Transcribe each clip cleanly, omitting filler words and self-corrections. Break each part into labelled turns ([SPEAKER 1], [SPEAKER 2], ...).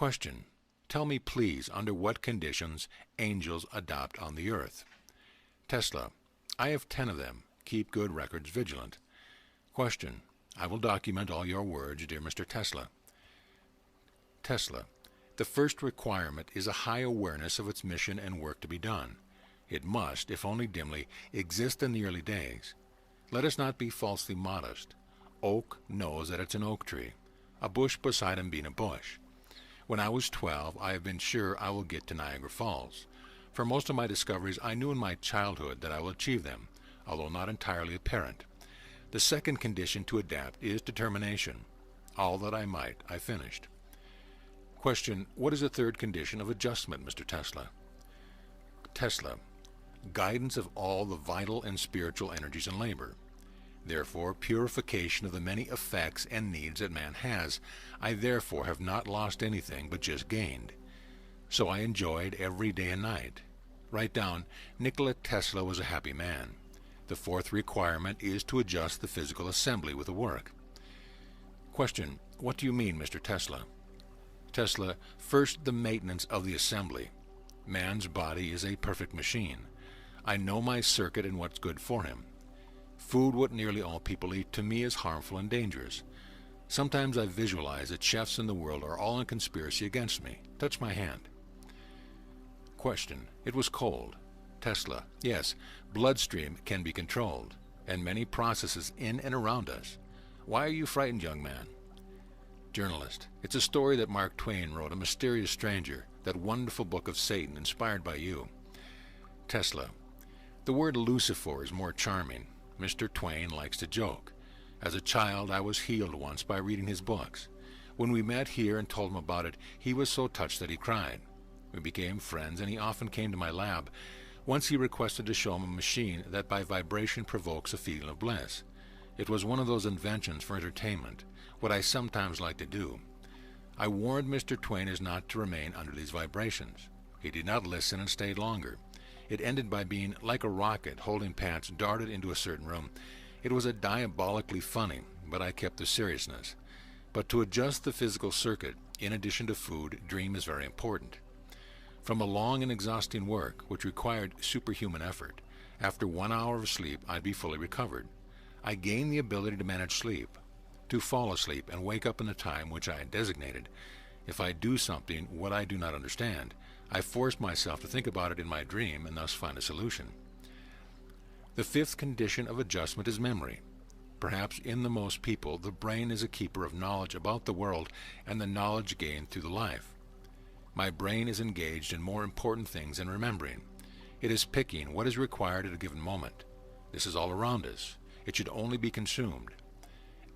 [SPEAKER 1] Question. Tell me please under what conditions angels adopt on the earth. Tesla. I have 10 of them. Keep good records vigilant. Question. I will document all your words, dear Mr. Tesla. Tesla. The first requirement is a high awareness of its mission and work to be done. It must, if only dimly, exist in the early days. Let us not be falsely modest. Oak knows that it's an oak tree, a bush beside him being a bush. When I was 12, I have been sure I will get to Niagara Falls. For most of my discoveries, I knew in my childhood that I will achieve them, although not entirely apparent. The second condition to adapt is determination. All that I might, I finished. Question. What is the third condition of adjustment, Mr. Tesla? Tesla. Guidance of all the vital and spiritual energies in labor. Therefore, purification of the many effects and needs that man has. I therefore have not lost anything, but just gained. So I enjoyed every day and night. Write down, Nikola Tesla was a happy man. The fourth requirement is to adjust the physical assembly with the work. Question. What do you mean, Mr. Tesla? Tesla. First, the maintenance of the assembly. Man's body is a perfect machine. I know my circuit and what's good for him. Food, what nearly all people eat, to me is harmful and dangerous. Sometimes I visualize that chefs in the world are all in conspiracy against me. Touch my hand. Question. It was cold. Tesla. Yes, bloodstream can be controlled, and many processes in and around us. Why are you frightened, young man? Journalist. It's a story that Mark Twain wrote, A Mysterious Stranger, that wonderful book of Satan inspired by you. Tesla. The word Lucifer is more charming. Mr. Twain likes to joke. As a child, I was healed once by reading his books. When we met here and told him about it, he was so touched that he cried. We became friends, and he often came to my lab. Once he requested to show him a machine that by vibration provokes a feeling of bliss. It was one of those inventions for entertainment, what I sometimes like to do. I warned Mr. Twain as not to remain under these vibrations. He did not listen and stayed longer. It ended by being like a rocket holding pants darted into a certain room. It was a diabolically funny, but I kept the seriousness. But to adjust the physical circuit, in addition to food, dream is very important. From a long and exhausting work, which required superhuman effort, after 1 hour of sleep I'd be fully recovered. I gained the ability to manage sleep, to fall asleep and wake up in the time which I had designated. If I do something what I do not understand, I force myself to think about it in my dream and thus find a solution. The fifth condition of adjustment is memory. Perhaps in the most people, the brain is a keeper of knowledge about the world and the knowledge gained through the life. My brain is engaged in more important things than remembering. It is picking what is required at a given moment. This is all around us. It should only be consumed.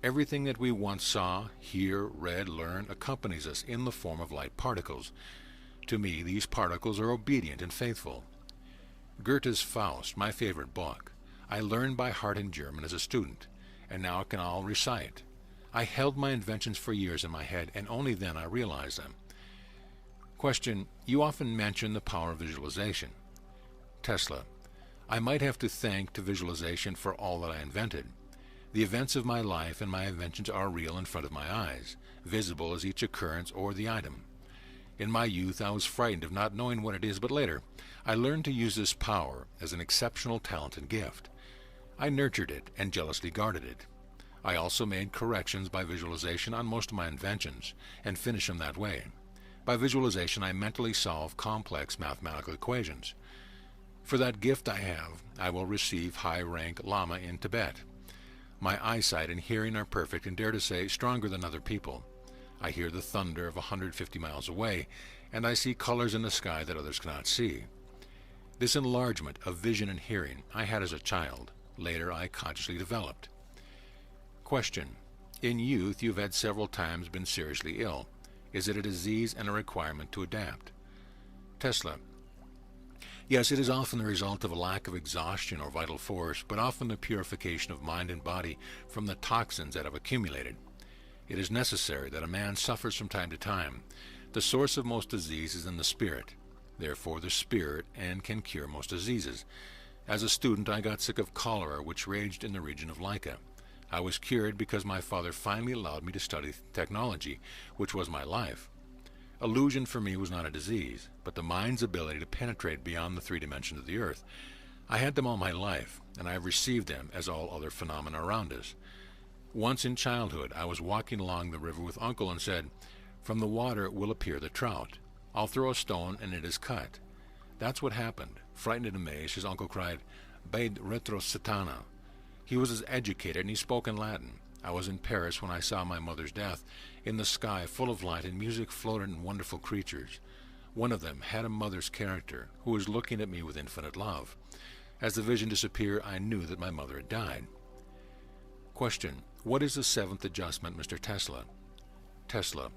[SPEAKER 1] Everything that we once saw, hear, read, learn accompanies us in the form of light particles. To me, these particles are obedient and faithful. Goethe's Faust, my favorite book. I learned by heart in German as a student, and now I can all recite. I held my inventions for years in my head, and only then I realized them. Question. You often mention the power of visualization. Tesla. I might have to thank to visualization for all that I invented. The events of my life and my inventions are real in front of my eyes, visible as each occurrence or the item. In my youth I was frightened of not knowing what it is, but later I learned to use this power as an exceptional talent and gift. I nurtured it and jealously guarded it. I also made corrections by visualization on most of my inventions, and finished them that way. By visualization I mentally solve complex mathematical equations. For that gift I have, I will receive high-rank Lama in Tibet. My eyesight and hearing are perfect and dare to say stronger than other people. I hear the thunder of 150 miles away, and I see colors in the sky that others cannot see. This enlargement of vision and hearing I had as a child. Later I consciously developed. Question. In youth you have had several times been seriously ill. Is it a disease and a requirement to adapt? Tesla. Yes, it is often the result of a lack of exhaustion or vital force, but often the purification of mind and body from the toxins that have accumulated. It is necessary that a man suffers from time to time. The source of most disease is in the spirit. Therefore the spirit and can cure most diseases. As a student I got sick of cholera, which raged in the region of Lyca. I was cured because my father finally allowed me to study technology, which was my life. Illusion for me was not a disease, but the mind's ability to penetrate beyond the three dimensions of the earth. I had them all my life, and I have received them as all other phenomena around us. Once in childhood, I was walking along the river with Uncle and said, "From the water will appear the trout. I'll throw a stone and it is cut." That's what happened. Frightened and amazed, his uncle cried, "Bade retro satana." He was as educated and he spoke in Latin. I was in Paris when I saw my mother's death. In the sky, full of light and music, floated in wonderful creatures. One of them had a mother's character, who was looking at me with infinite love. As the vision disappeared, I knew that my mother had died. Question: what is the seventh adjustment, Mr. Tesla? Tesla: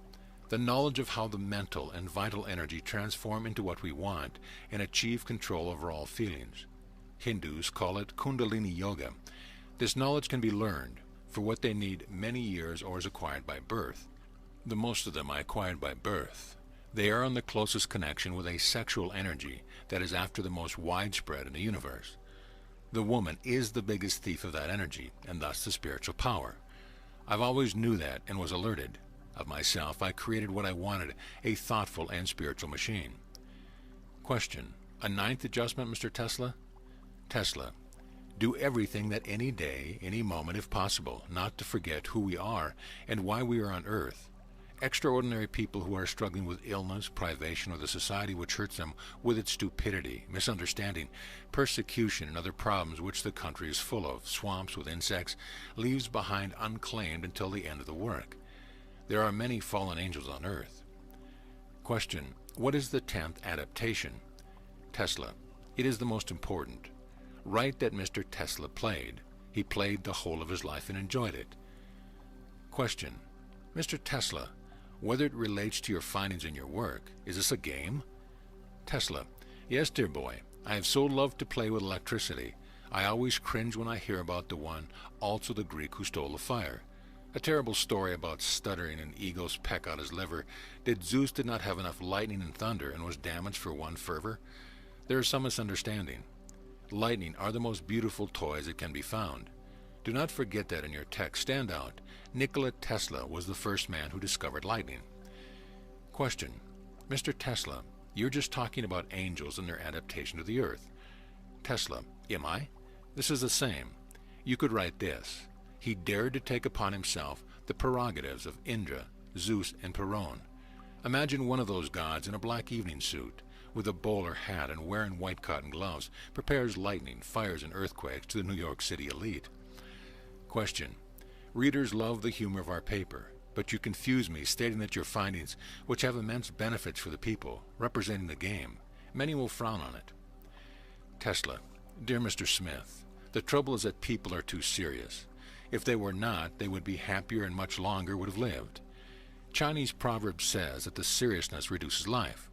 [SPEAKER 1] the knowledge of how the mental and vital energy transform into what we want and achieve control over all feelings. Hindus call it Kundalini Yoga. This knowledge can be learned. For what they need many years or is acquired by birth. The most of them I acquired by birth. They are in the closest connection with a sexual energy that is after the most widespread in the universe. The woman is the biggest thief of that energy, and thus the spiritual power. I've always knew that and was alerted. Of myself, I created what I wanted, a thoughtful and spiritual machine. Question: a ninth adjustment, Mr. Tesla? Tesla: do everything that any day, any moment, if possible, not to forget who we are and why we are on earth. Extraordinary people who are struggling with illness, privation, or the society which hurts them with its stupidity, misunderstanding, persecution, and other problems which the country is full of, swamps with insects, leaves behind unclaimed until the end of the work. There are many fallen angels on earth. Question: what is the 10th adaptation? Tesla: it is the most important. Write that Mr. Tesla played. He played the whole of his life and enjoyed it. Question: Mr. Tesla, whether it relates to your findings in your work, is this a game? Tesla: yes, dear boy. I have so loved to play with electricity. I always cringe when I hear about the one, also the Greek, who stole the fire. A terrible story about stuttering and egos peck out his liver. Did Zeus did not have enough lightning and thunder and was damaged for one fervor? There is some misunderstanding. Lightning are the most beautiful toys that can be found. Do not forget that in your text. Stand out. Nikola Tesla was the first man who discovered lightning. Question: Mr. Tesla, you're just talking about angels and their adaptation to the earth. Tesla: am I? This is the same. You could write this: he dared to take upon himself the prerogatives of Indra, Zeus, and Perun. Imagine one of those gods in a black evening suit, with a bowler hat and wearing white cotton gloves, prepares lightning, fires, and earthquakes to the New York City elite. Question: readers love the humor of our paper, but you confuse me stating that your findings, which have immense benefits for the people, representing the game, many will frown on it. Tesla: dear Mr. Smith, the trouble is that people are too serious. If they were not, they would be happier and much longer would have lived. Chinese proverb says that the seriousness reduces life.